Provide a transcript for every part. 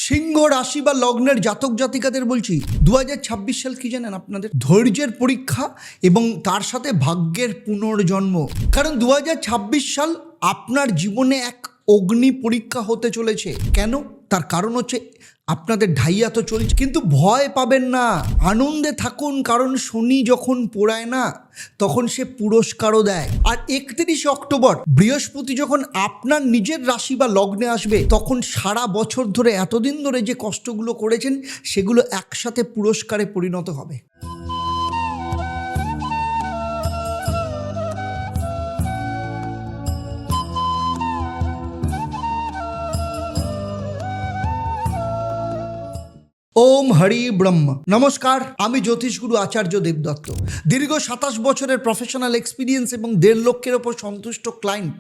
সিংহ রাশি বা লগ্নের জাতক জাতিকাদের বলছি 2026 সাল কি জানেন আপনাদের ধৈর্যের পরীক্ষা এবং তার সাথে ভাগ্যের পুনর্জন্ম। কারণ 2026 সাল আপনার জীবনে এক অগ্নি পরীক্ষা হতে চলেছে। কেন? তার কারণ হচ্ছে আপনাদের ঢাইয়া তো চলছে, কিন্তু ভয় পাবেন না, আনন্দে থাকুন। কারণ শনি যখন পোড়ায় না তখন সে পুরস্কারও দেয়। আর 31 অক্টোবর বৃহস্পতি যখন আপনার নিজের রাশি বা লগ্নে আসবে তখন সারা বছর ধরে এতদিন ধরে যে কষ্টগুলো করেছেন সেগুলো একসাথে পুরস্কারে পরিণত হবে। ওম হরি ব্রহ্ম। নমস্কার, আমি জ্যোতিষগুরু আচার্য দেবদত্ত। দীর্ঘ 27 বছরের প্রফেশনাল এক্সপিরিয়েন্স এবং 1.5 লক্ষের ওপর সন্তুষ্ট ক্লায়েন্ট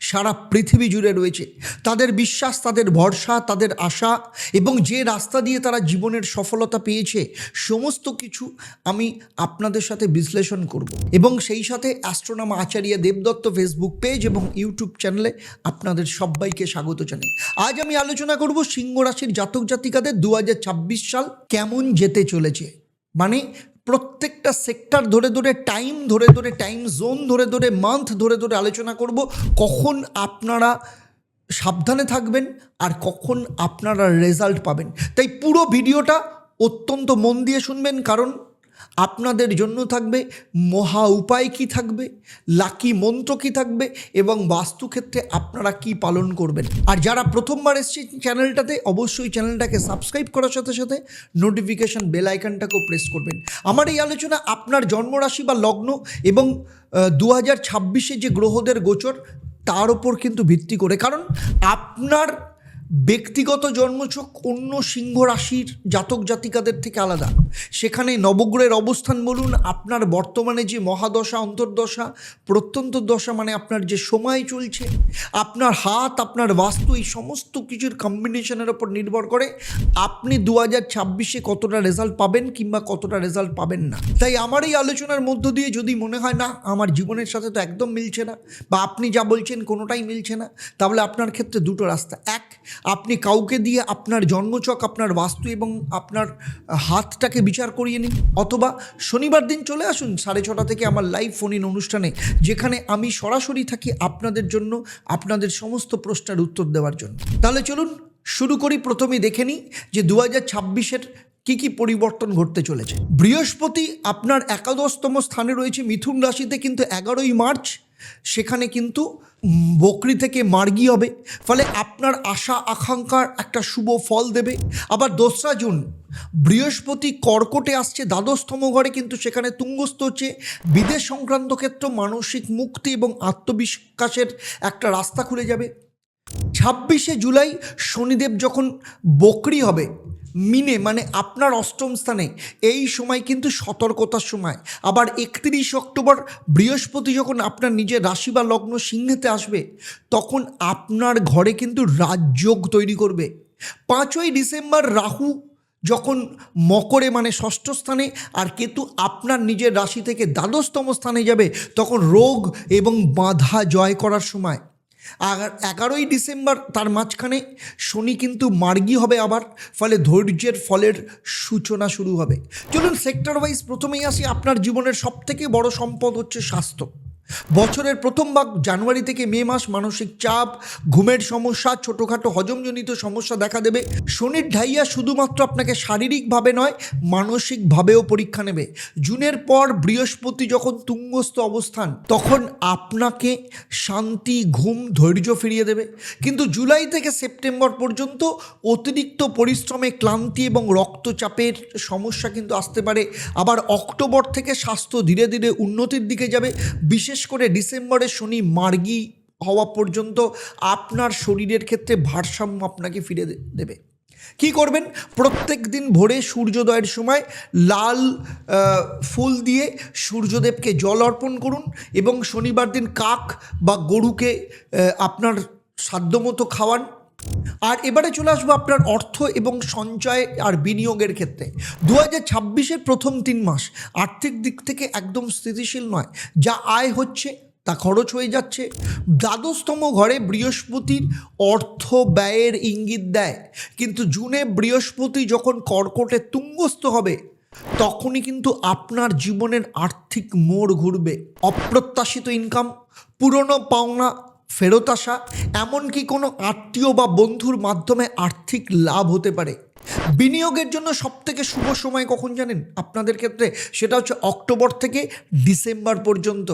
সারা পৃথিবী জুড়ে রয়েছে। তাদের বিশ্বাস, তাদের ভরসা, তাদের আশা এবং যে রাস্তা দিয়ে তারা জীবনের সফলতা পেয়েছে সমস্ত কিছু আমি আপনাদের সাথে বিশ্লেষণ করব এবং সেই সাথে অ্যাস্ট্রোনমার আচার্য দেবদত্ত ফেসবুক পেজ এবং ইউটিউব চ্যানেলে আপনাদের সবাইকে স্বাগত জানাই। আজ আমি আলোচনা করব সিংহ রাশির জাতক জাতিকাদের 2026 সাল কেমন যেতে চলেছে। মানে প্রত্যেকটা সেক্টর ধরে ধরে টাইম জোন ধরে মান্থ ধরে আলোচনা করব কখন আপনারা সাবধানে থাকবেন আর কখন আপনারা রেজাল্ট পাবেন। তাই পুরো ভিডিওটা অত্যন্ত মন দিয়ে শুনবেন, কারণ আপনাদের জন্য থাকবে মহা উপায় কী থাকবে, লাকি মন্ত্র কী থাকবে এবং বাস্তুক্ষেত্রে আপনারা কি পালন করবেন। আর যারা প্রথমবার এসছে চ্যানেলটাতে অবশ্যই চ্যানেলটাকে সাবস্ক্রাইব করার সাথে সাথে নোটিফিকেশান বেল আইকনটাকেও প্রেস করবেন। আমার এই আলোচনা আপনার জন্মরাশি বা লগ্ন এবং 2026 যে গ্রহদের গোচর তার ওপর কিন্তু ভিত্তি করে, কারণ আপনার ব্যক্তিগত জন্মছক অন্য সিংহ রাশির জাতক জাতিকাদের থেকে আলাদা। সেখানে নবগ্রহের অবস্থান বলুন, আপনার বর্তমানে যে মহাদশা, অন্তর্দশা, প্রত্যন্ত দশা, মানে আপনার যে সময় চলছে, আপনার হাত, আপনার বাস্তু, এই সমস্ত কিছুর কম্বিনেশনের ওপর নির্ভর করে আপনি 2026 কতটা রেজাল্ট পাবেন কিংবা কতটা রেজাল্ট পাবেন না। তাই আমার এই আলোচনার মধ্য দিয়ে যদি মনে হয় না আমার জীবনের সাথে তো একদম মিলছে না, বা আপনি যা বলছেন কোনোটাই মিলছে না, তাহলে আপনার ক্ষেত্রে দুটো রাস্তা। এক, আপনি কাউকে দিয়ে আপনার জন্মছক, আপনার বাস্তু এবং আপনার হাতটাকে বিচার করিয়ে নিন, অথবা শনিবার দিন চলে আসুন 6:30 থেকে আমার লাইভ ফোন ইন অনুষ্ঠানে, যেখানে আমি সরাসরি থাকি আপনাদের জন্য, আপনাদের সমস্ত প্রশ্নের উত্তর দেওয়ার জন্য। তাহলে চলুন শুরু করি। প্রথমেই দেখে নিই যে 2026 কি পরিবর্তন ঘটতে চলেছে। বৃহস্পতি আপনার 11তম স্থানে রয়েছে মিথুন রাশিতে, কিন্তু 11ই মার্চ সেখানে কিন্তু বকরি থেকে মার্গী হবে, ফলে আপনার আশা আকাঙ্ক্ষার একটা শুভ ফল দেবে। আবার 2রা জুন বৃহস্পতি কর্কটে আসছে 12তম ঘরে, কিন্তু সেখানে তুঙ্গস্থ হচ্ছে। বিদেশ সংক্রান্ত ক্ষেত্র, মানসিক মুক্তি এবং আত্মবিশ্বাসের একটা রাস্তা খুলে যাবে। 26শে জুলাই শনিদেব যখন বকরি হবে মিনে, মানে আপনার 8ম স্থানে, এই সময় কিন্তু সতর্কতার সময়। আবার 31 অক্টোবর বৃহস্পতি যখন আপনার নিজের রাশি বা লগ্ন সিংহেতে আসবে তখন আপনার ঘরে কিন্তু রাজযোগ তৈরি করবে। 5ই ডিসেম্বর রাহু যখন মকরে, মানে 6ষ্ঠ স্থানে, আর কেতু আপনার নিজের রাশি থেকে 12তম স্থানে যাবে, তখন রোগ এবং বাধা জয় করার সময়। আর 11ই ডিসেম্বর তার মাঝখানে শনি কিন্তু মার্গী হবে আবার, ফলে ধৈর্যের ফলের সূচনা শুরু হবে। চলুন সেক্টর ওয়াইজ প্রথমেই আসি। আপনার জীবনের সবথেকে বড় সম্পদ হচ্ছে স্বাস্থ্য। বছরের প্রথম ভাগ জানুয়ারি থেকে মে মাস মানসিক চাপ, ঘুমের সমস্যা, ছোটোখাটো হজমজনিত সমস্যা দেখা দেবে। শনির ঢাইয়া শুধুমাত্র আপনাকে শারীরিকভাবে নয় মানসিকভাবেও পরীক্ষা নেবে। জুনের পর বৃহস্পতি যখন তুঙ্গস্থ অবস্থান তখন আপনাকে শান্তি, ঘুম, ধৈর্য ফিরিয়ে দেবে। কিন্তু জুলাই থেকে সেপ্টেম্বর পর্যন্ত অতিরিক্ত পরিশ্রমে ক্লান্তি এবং রক্তচাপের সমস্যা কিন্তু আসতে পারে। আবার অক্টোবর থেকে স্বাস্থ্য ধীরে ধীরে উন্নতির দিকে যাবে। বিশেষ করে ডিসেম্বরে শনি মার্গী হওয়া পর্যন্ত আপনার শরীরের ক্ষেত্রে ভারসাম্য আপনাকে ফিরে দেবে। কি করবেন? প্রত্যেক দিন ভোরে সূর্যোদয়ের সময় লাল ফুল দিয়ে সূর্যদেবকে জল অর্পণ করুন এবং শনিবার দিন কাক বা গরুকে আপনার সাধ্যমতো খাওয়ান। আর এবারে চলে আসবো আপনার অর্থ এবং সঞ্চয় আর বিনিয়োগের ক্ষেত্রে। 2026 প্রথম 3 মাস আর্থিক দিক থেকে একদম স্থিতিশীল নয়। যা আয় হচ্ছে তা খরচ হয়ে যাচ্ছে। দ্বাদশতম ঘরে বৃহস্পতির অর্থ ব্যয়ের ইঙ্গিত দেয়, কিন্তু জুনে বৃহস্পতি যখন কর্কটে তুঙ্গস্থ হবে তখনই কিন্তু আপনার জীবনের আর্থিক মোড় ঘুরবে। অপ্রত্যাশিত ইনকাম, পুরনো পাওনা ফেরত আসা, এমনকি কোনো আত্মীয় বা বন্ধুর মাধ্যমে আর্থিক লাভ হতে পারে। বিনিয়োগের জন্য সবথেকে শুভ সময় কখন জানেন আপনাদের ক্ষেত্রে? সেটা হচ্ছে অক্টোবর থেকে ডিসেম্বর পর্যন্ত,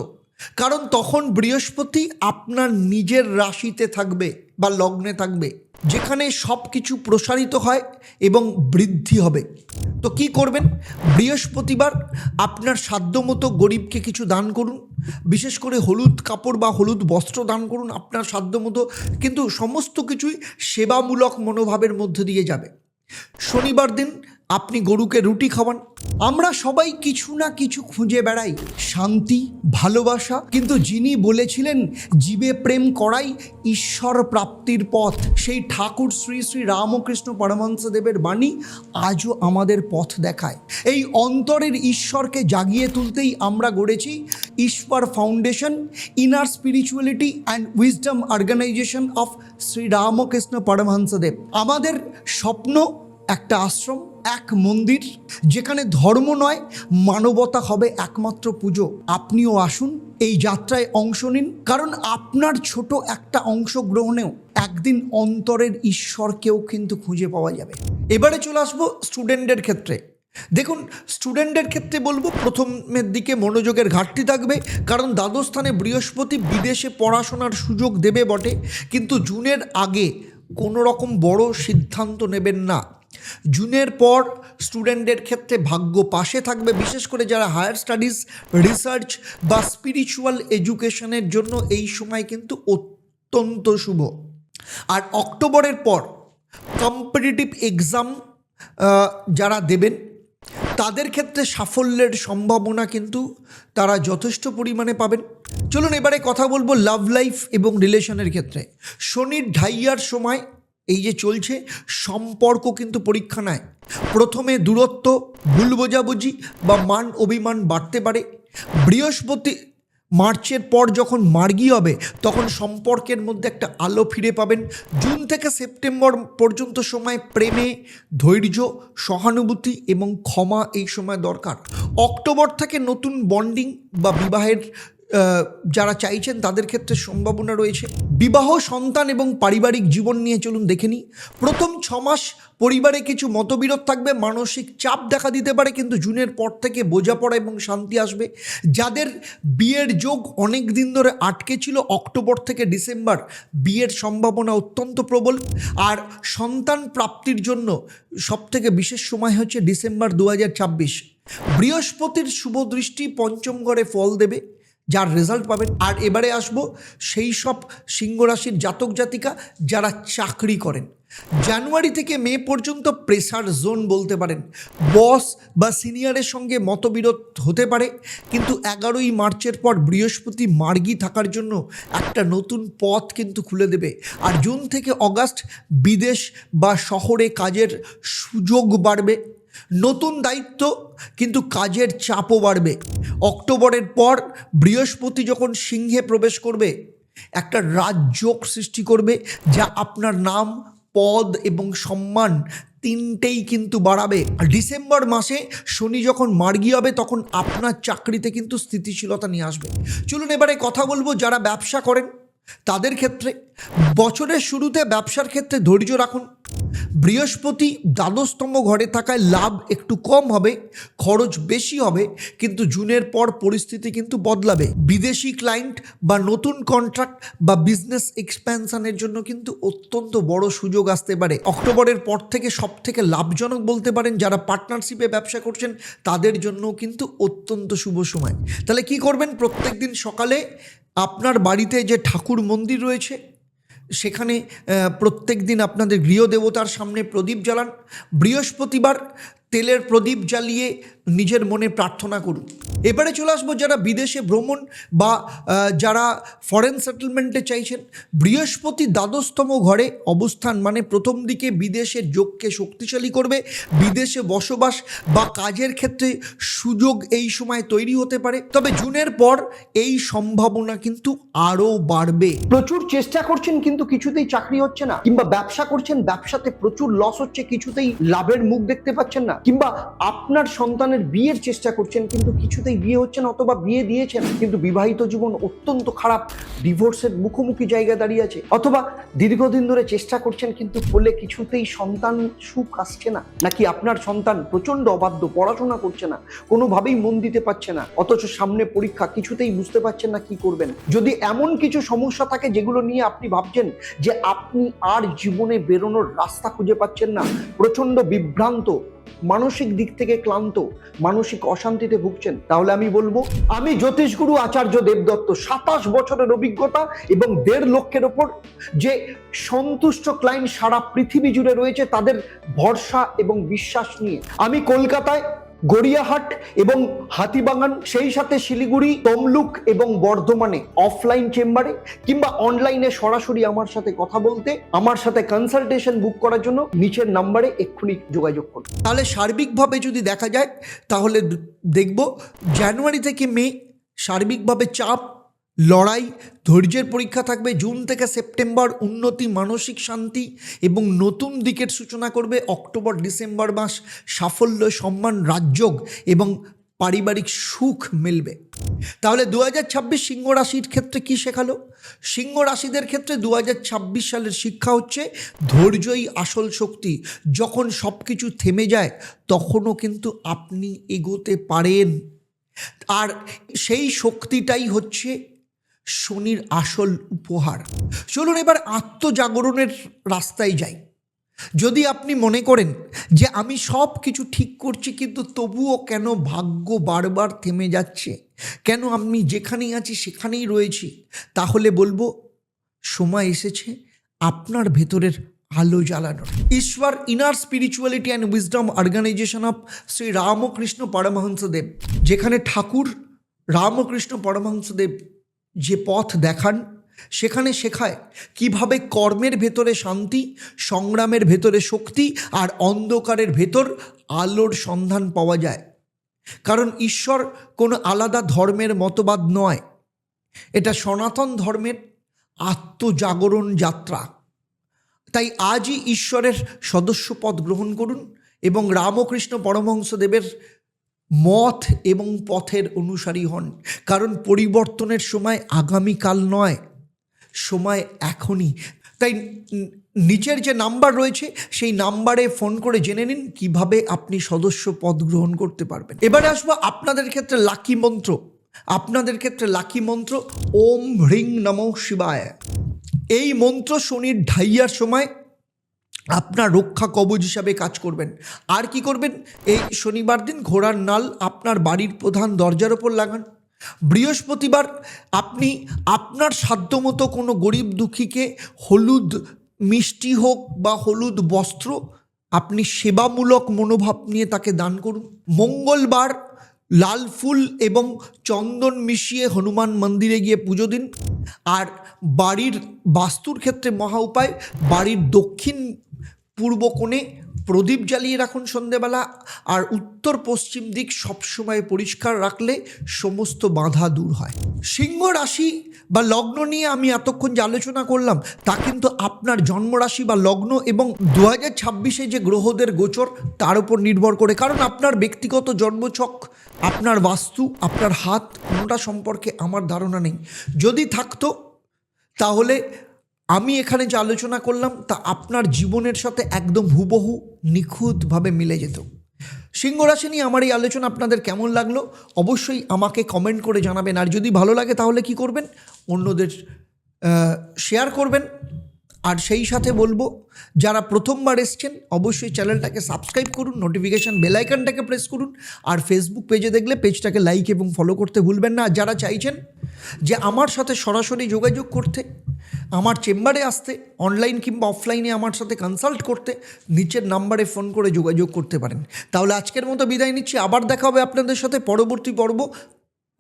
কারণ তখন বৃহস্পতি আপনার নিজের রাশিতে থাকবে বা লগ্নে থাকবে, যেখানে সব কিছু প্রসারিত হয় এবং বৃদ্ধি হবে। তো কি করবেন? বৃহস্পতিবার আপনার সাধ্যমতো গরিবকে কিছু দান করুন, বিশেষ করে হলুদ কাপড় বা হলুদ বস্ত্র দান করুন আপনার সাধ্যমতো, কিন্তু সমস্ত কিছুই সেবামূলক মনোভাবের মধ্যে দিয়ে যাবে। শনিবার দিন আপনি গরুকে রুটি খাওয়ান। আমরা সবাই কিছু না কিছু খুঁজে বেড়াই, শান্তি, ভালোবাসা, কিন্তু যিনি বলেছিলেন জীবে প্রেম করাই ঈশ্বর প্রাপ্তির পথ, সেই ঠাকুর শ্রী শ্রী রামকৃষ্ণ পরমহংসদেবের বাণী আজও আমাদের পথ দেখায়। এই অন্তরের ঈশ্বরকে জাগিয়ে তুলতেই আমরা গড়েছি Ishwar foundation, inner spirituality and wisdom organization of Shri Ramakrishna Paramahamsadev. আমাদের স্বপ্ন একটা আশ্রম, এক মন্দির, যেখানে ধর্ম নয় মানবতা হবে একমাত্র পুজো। আপনিও আসুন, এই যাত্রায় অংশ নিন, কারণ আপনার ছোট একটা অংশগ্রহণেও একদিন অন্তরের ঈশ্বরকেও কিন্তু খুঁজে পাওয়া যাবে। এবারে চলে আসবো স্টুডেন্টদের ক্ষেত্রে। দেখুন, স্টুডেন্টদের ক্ষেত্রে বলবো প্রথমের দিকে মনোযোগের ঘাটতি থাকবে, কারণ দ্বাদশ স্থানে বৃহস্পতি বিদেশে পড়াশোনার সুযোগ দেবে বটে, কিন্তু জুনের আগে কোনো রকম বড় সিদ্ধান্ত নেবেন না। জুনের পর স্টুডেন্টদের ক্ষেত্রে ভাগ্য পাশে থাকবে, বিশেষ করে যারা হায়ার স্টাডিজ, রিসার্চ বা স্পিরিচুয়াল এডুকেশনের জন্য এই সময় কিন্তু অত্যন্ত শুভ। আর অক্টোবরের পর কম্পিটিটিভ এক্সাম যারা দেবেন তাদের ক্ষেত্রে সাফল্যের সম্ভাবনা কিন্তু তারা যথেষ্ট পরিমাণে পাবেন। চলুন এবারে কথা বলবো লাভ লাইফ এবং রিলেশনের ক্ষেত্রে। শনির ঢাইয়ার সময় এই যে চলছে, সম্পর্ক কিন্তু পরীক্ষা নেয়। প্রথমে দূরত্ব, ভুল বোঝাবুঝি বা মান অভিমান বাড়তে পারে। বৃহস্পতি মার্চের পর যখন মার্গী হবে তখন সম্পর্কের মধ্যে একটা আলো ফিরে পাবেন। জুন থেকে সেপ্টেম্বর পর্যন্ত সময় প্রেমে ধৈর্য, সহানুভূতি এবং ক্ষমা এই সময় দরকার। অক্টোবর থেকে নতুন বন্ডিং বা বিবাহের যারা চাইছেন তাদের ক্ষেত্রে সম্ভাবনা রয়েছে। বিবাহ, সন্তান এবং পারিবারিক জীবন নিয়ে চলুন দেখে নিই। প্রথম 6 মাস পরিবারে কিছু মতবিরোধ থাকবে, মানসিক চাপ দেখা দিতে পারে, কিন্তু জুনের পর থেকে বোঝাপড়া এবং শান্তি আসবে। যাদের বিয়ের যোগ অনেক দিন ধরে আটকে ছিল, অক্টোবর থেকে ডিসেম্বর বিয়ের সম্ভাবনা অত্যন্ত প্রবল। আর সন্তান প্রাপ্তির জন্য সবথেকে বিশেষ সময় হচ্ছে ডিসেম্বর 2026। বৃহস্পতির শুভ দৃষ্টি পঞ্চম ঘরে ফল দেবে, যার রেজাল্ট পাবেন। আর এবারে আসবো সেই সব সিংহ রাশির জাতক জাতিকা যারা চাকরি করেন। জানুয়ারি থেকে মে পর্যন্ত প্রেসার জোন বলতে পারেন। বস বা সিনিয়রের সঙ্গে মতবিরোধ হতে পারে, কিন্তু 11ই মার্চের পর বৃহস্পতি মার্গী থাকার জন্য একটা নতুন পথ কিন্তু খুলে দেবে। আর জুন থেকে অগাস্ট বিদেশ বা শহরে কাজের সুযোগ বাড়বে, নতুন দায়িত্ব, কিন্তু কাজের চাপও বাড়বে। অক্টোবরের পর বৃহস্পতি যখন সিংহে প্রবেশ করবে একটা রাজযোগ সৃষ্টি করবে, যা আপনার নাম, পদ এবং সম্মান তিনটেই কিন্তু বাড়াবে। ডিসেম্বর মাসে শনি যখন মার্গী হবে তখন আপনার চাকরিতে কিন্তু স্থিতিশীলতা নিয়ে আসবে। চলুন এবারে কথা বলবো যারা ব্যবসা করেন তাদের ক্ষেত্রে। বছরের শুরুতে ব্যবসার ক্ষেত্রে ধৈর্য রাখুন। বৃহস্পতি দ্বাদশতম ঘরে থাকায় লাভ একটু কম হবে, খরচ বেশি হবে, কিন্তু জুনের পর পরিস্থিতি কিন্তু বদলাবে। বিদেশি ক্লায়েন্ট বা নতুন কন্ট্রাক্ট বা বিজনেস এক্সপ্যানশনের জন্য কিন্তু অত্যন্ত বড় সুযোগ আসতে পারে। অক্টোবরের পর থেকে সব থেকে লাভজনক বলতে পারেন যারা পার্টনারশিপে ব্যবসা করছেন তাদের জন্য কিন্তু অত্যন্ত শুভ সময়। তাহলে কি করবেন? প্রত্যেক দিন সকালে আপনার বাড়িতে যে ঠাকুর মন্দির রয়েছে সেখানে প্রত্যেক দিন আপনাদের গৃহদেবতার সামনে প্রদীপ জ্বালান। বৃহস্পতিবার তেলের প্রদীপ জ্বালিয়ে নিজের মনে প্রার্থনা করুন। এবারে চলে আসবো যারা বিদেশে ভ্রমণ বা যারা ফরেন সেটেলমেন্টে চাইছেন। বৃহস্পতি দ্বাদশতম ঘরে অবস্থান মানে প্রথম দিকে বিদেশের যোগকে শক্তিশালী করবে। বিদেশে বসবাস বা কাজের ক্ষেত্রে সুযোগ এই সময় তৈরি হতে পারে, তবে জুনের পর এই সম্ভাবনা কিন্তু আরও বাড়বে। প্রচুর চেষ্টা করছেন কিন্তু কিছুতেই চাকরি হচ্ছে না, কিংবা ব্যবসা করছেন, ব্যবসাতে প্রচুর লস হচ্ছে, কিছুতেই লাভের মুখ দেখতে পাচ্ছেন না, কিংবা আপনার সন্তানের বিয়ের চেষ্টা করছেন কিন্তু কিছুতেই বিয়ে হচ্ছে না, অথবা বিয়ে দিয়েছেন কিন্তু বিবাহিত জীবন অত্যন্ত খারাপ, ডিভোর্সের মুখোমুখি জায়গায় দাঁড়িয়ে আছে, অথবা দীর্ঘদিন ধরে চেষ্টা করছেন কিন্তু ফলে কিছুতেই সন্তান সুখ আসছে না, নাকি আপনার সন্তান প্রচন্ড অবাধ্য, পড়াশোনা করছে না, কোনোভাবেই মন দিতে পারছে না, অথচ সামনে পরীক্ষা, কিছুতেই বুঝতে পারছেন না কি করবেন। যদি এমন কিছু সমস্যা থাকে যেগুলো নিয়ে আপনি ভাবছেন যে আপনি আর জীবনে বেরোনোর রাস্তা খুঁজে পাচ্ছেন না, প্রচন্ড বিভ্রান্ত, মানসিক দিক থেকে ক্লান্ত, মানসিক অশান্তিতে ভুগছেন, তাহলে আমি বলবো, আমি জ্যোতিষগুরু আচার্য দেবদত্ত, 27 বছরের অভিজ্ঞতা এবং 1.5 লক্ষের ওপর যে সন্তুষ্ট ক্লায়েন্ট সারা পৃথিবী জুড়ে রয়েছে তাদের ভরসা এবং বিশ্বাস নিয়ে আমি কলকাতায় গড়িয়াহাট এবং হাতিবাগান, সেই সাথে শিলিগুড়ি, তমলুক এবং বর্ধমানে অফলাইন চেম্বারে কিংবা অনলাইনে সরাসরি আমার সাথে কথা বলতে, আমার সাথে কনসালটেশন বুক করার জন্য নিচের নাম্বারে এক্ষুনি যোগাযোগ করুন। তাহলে সার্বিকভাবে যদি দেখা যায় তাহলে দেখব জানুয়ারি থেকে মে সার্বিকভাবে চাপ, লড়াই, ধৈর্যের পরীক্ষা থাকবে। জুন থেকে সেপ্টেম্বর উন্নতি, মানসিক শান্তি এবং নতুন দিকের সূচনা করবে। অক্টোবর ডিসেম্বর মাস সাফল্য, সম্মান, রাজযোগ এবং পারিবারিক সুখ মিলবে। তাহলে 2026 সিংহ রাশির ক্ষেত্রে কি শেখালো? সিংহ রাশিদের ক্ষেত্রে 2026 সালের শিক্ষা হচ্ছে ধৈর্যই আসল শক্তি। যখন সব কিছু থেমে যায় তখনও কিন্তু আপনি এগোতে পারেন, আর সেই শক্তিটাই হচ্ছে শনির আসল উপহার। চলুন এবার আত্মজাগরণের রাস্তায় যাই। যদি আপনি মনে করেন যে আমি সব কিছু ঠিক করছি কিন্তু তবুও কেন ভাগ্য বারবার থেমে যাচ্ছে, কেন আমি যেখানেই আছি সেখানেই রয়েছি, তাহলে বলবো সময় এসেছে আপনার ভেতরের আলো জ্বালানোর। Ishwar inner spirituality and wisdom organization of Shri Ramakrishna Paramahamsadev, যেখানে ঠাকুর রামকৃষ্ণ পরমহংসদেব যে পথ দেখান, সেখানে শেখায় কিভাবে কর্মের ভেতরে শান্তি, সংগ্রামের ভেতরে শক্তি আর অন্ধকারের ভেতর আলোর সন্ধান পাওয়া যায়। কারণ ঈশ্বর কোনো আলাদা ধর্মের মতবাদ নয়, এটা সনাতন ধর্মের আত্মজাগরণ যাত্রা। তাই আজই ঈশ্বরের সদস্যপদ গ্রহণ করুন এবং রামকৃষ্ণ পরমহংসদেবের মত এবং পথের অনুসারী হন। কারণ পরিবর্তনের সময় আগামীকাল নয়, সময় এখনই। তাই নিচের যে নাম্বার রয়েছে সেই নাম্বারে ফোন করে জেনে নিন কিভাবে আপনি সদস্য পদ গ্রহণ করতে পারবেন। এবারে আসবো আপনাদের ক্ষেত্রে লাকি মন্ত্র। আপনাদের ক্ষেত্রে লাকি মন্ত্র ওম হ্রিং নমঃ শিবায়। এই মন্ত্র শনির ঢাইয়ার সময় আপনার রক্ষা কবচ হিসাবে কাজ করবেন। আর কি করবেন? এই শনিবার দিন ঘোড়ার নাল আপনার বাড়ির প্রধান দরজার ওপর লাগান। বৃহস্পতিবার আপনি আপনার সাধ্যমতো কোনো গরিব দুঃখীকে হলুদ মিষ্টি হোক বা হলুদ বস্ত্র আপনি সেবামূলক মনোভাব নিয়ে তাকে দান করুন। মঙ্গলবার লাল ফুল এবং চন্দন মিশিয়ে হনুমান মন্দিরে গিয়ে পুজো দিন। আর বাড়ির বাস্তুর ক্ষেত্রে মহা উপায়, বাড়ির দক্ষিণ পূর্ব কোণে প্রদীপ জ্বালিয়ে রাখুন সন্ধেবেলা, আর উত্তর পশ্চিম দিক সবসময় পরিষ্কার রাখলে সমস্ত বাধা দূর হয়। সিংহ রাশি বা লগ্ন নিয়ে আমি এতক্ষণ যে আলোচনা করলাম তা কিন্তু আপনার জন্মরাশি বা লগ্ন এবং 2026 যে গ্রহদের গোচর তার উপর নির্ভর করে। কারণ আপনার ব্যক্তিগত জন্মছক, আপনার বাস্তু, আপনার হাত, কোনোটা সম্পর্কে আমার ধারণা নেই। যদি থাকতো তাহলে আমি এখানে যে আলোচনা করলাম তা আপনার জীবনের সাথে একদম হুবহু নিখুঁতভাবে মিলে যেত। সিংহ রাশি নিয়ে আমার এই আলোচনা আপনাদের কেমন লাগলো অবশ্যই আমাকে কমেন্ট করে জানাবেন। আর যদি ভালো লাগে তাহলে কি করবেন? অন্যদের শেয়ার করবেন। আর সেই সাথে বলবো, যারা প্রথমবার এসছেন অবশ্যই চ্যানেলটাকে সাবস্ক্রাইব করুন, নোটিফিকেশান বেল আইকনটাকে প্রেস করুন, আর ফেসবুক পেজে দেখলে পেজটাকে লাইক এবং ফলো করতে ভুলবেন না। আর যারা চাইছেন যে আমার সাথে সরাসরি যোগাযোগ করতে, আমার চেম্বারে আসতে, অনলাইন কিংবা অফলাইনে আমার সাথে কনসাল্ট করতে নিচের নাম্বারে ফোন করে যোগাযোগ করতে পারেন। তাহলে আজকের মতো বিদায় নিচ্ছি, আবার দেখা হবে আপনাদের সাথে পরবর্তী পর্ব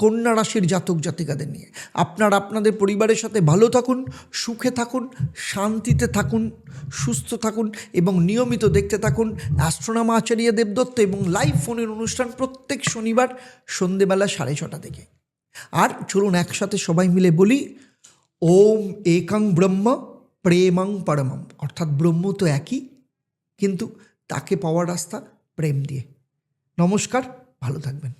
কন্যা রাশির জাতক জাতিকাদের নিয়ে। আপনারা আপনাদের পরিবারের সাথে ভালো থাকুন, সুখে থাকুন, শান্তিতে থাকুন, সুস্থ থাকুন এবং নিয়মিত দেখতে থাকুন অ্যাস্ট্রোনমার আচার্য দেবদত্ত এবং লাইভ ফোনের অনুষ্ঠান প্রত্যেক শনিবার সন্ধেবেলা 6:30 থেকে। আর চলুন একসাথে সবাই মিলে বলি ওম একং ব্রহ্ম প্রেমং পরমম, অর্থাৎ ব্রহ্ম তো একই, কিন্তু তাকে পাওয়ার রাস্তা প্রেম দিয়ে। নমস্কার, ভালো থাকবেন।